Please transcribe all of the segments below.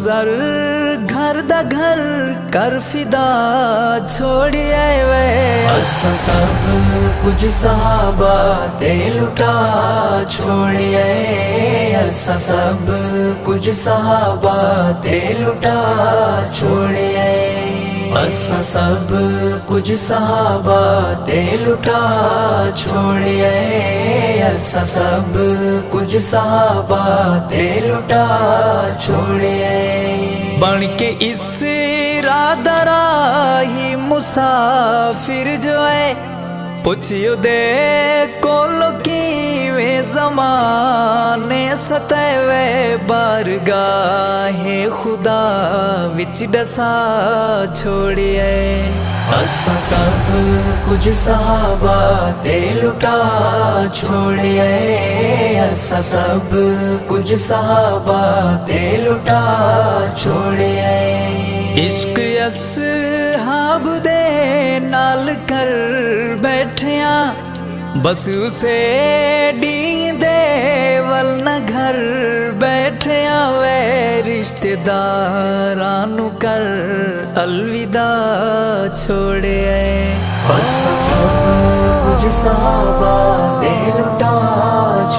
मालूज़र घर दा घर कर फिदा छोड़िए वे असा सब कुछ सहाबा ते लुटा छोड़िए। असा सब कुछ सहाबा ते लुटा छोड़िए। असा सब कुछ सहाबा ते लुटा छोड़िए। असा सब कुछ सहाबा ते लुटा छोड़िए। बन के इस रादरा ही मुसाफिर जो है पुछियो दे कोलो की वे ज़माने सतवे बारगाहे खुदा विच डसा छोड़िए। असा सब कुछ सहाबा ते लुटा छोड़िए। असा सब कुछ सहाबा ते लुटा छोड़िए। इश्क अस्हाब दे नाल कर बैठिया बस उसे दे वल न घर बैठिया वे रिश्तेदारां नु कर अलविदा छोड़िए। असा सब कुछ सहाबा ते लुटा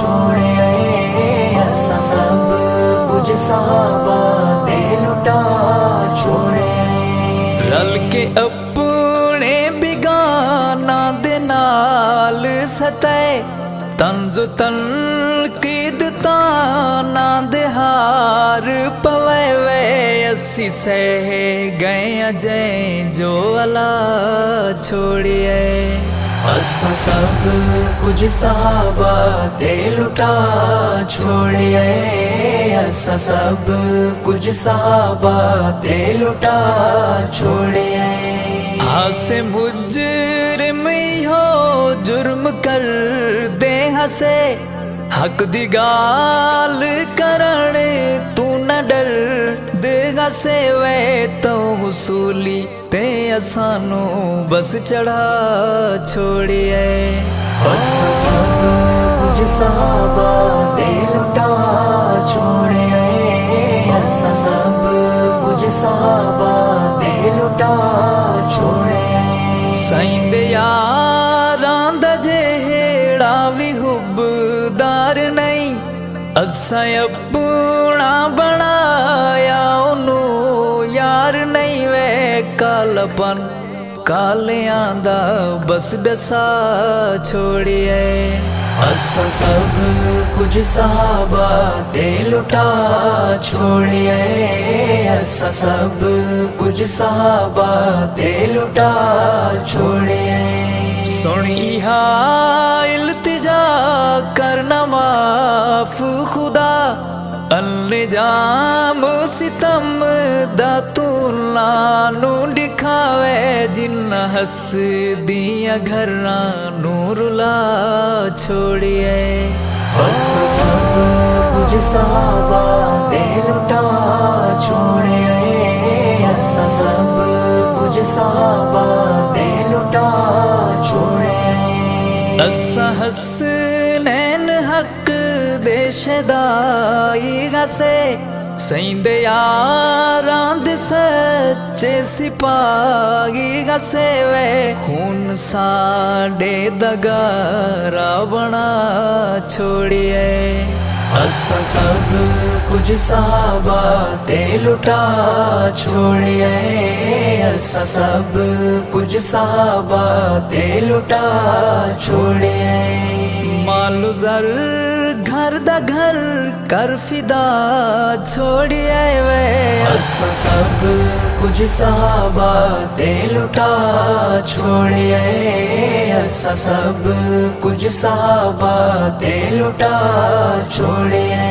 छोड़िए। असा सब कुछ सहाबा ते लुटा छोड़िए। रल के अपने बिगाना दे नाल सताए तंजो तनकीद ताना दे हार पवे वे अस्सी सह गए अजय जो अला छोड़िए। असा सब कुछ सहाबा ते लुटा छोड़िए। असा सब कुछ सहाबा ते लुटा छोड़िए। हासे मुजरिम हो जुर्म कर दे हसे हक दी गाल करण तू न डर देगा से वे तो हुसूली ते असानू बस चढ़ा छोड़िए। असा सब कुछ सहाबा ते लुटा छोड़िए। असा सब कुछ सहाबा ते लुटा छोड़िए। साईं यारां दा जेड़ा भी हुब्बदार नहीं असा अपना बनाया ओनू यार नहीं वे कालपन कालियां दा बस डसा छोड़िए। असा सब कुछ सहाबा ते लुटा छोड़िए। असा सब कुछ सहाबा ते लुटा छोड़िए। सुनी हा इल्तिजा करना माफ खुदा अनजाम सितम दा तू लानू दिखावे जिन्ना हस दिया घरां नू रुला छोड़िए। असा सब कुछ सहाबा ते लुटा छोड़िए। असा सब कुछ सहाबा ते लुटा छोड़िए। असा हसनैन हक देशदाई गसे सईंदे यारां दे सच्चे सिपाही गसे वे खून साडे दगारा बना छोड़िए। असा सब कुछ सहाबा ते लुटा छोड़िए। असा सब कुछ सहाबा ते लुटा छोड़िए। मालूज़र घर दा घर कर फिदा छोड़िए वे असा सब कुछ सहाबा ते लुटा छोड़िए। असा सब कुछ सहाबा ते लुटा छोड़िए।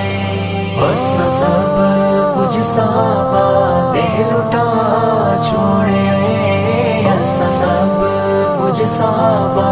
असा सब कुछ सहाबा ते लुटा छोड़िए। असा सब कुछ सहाबा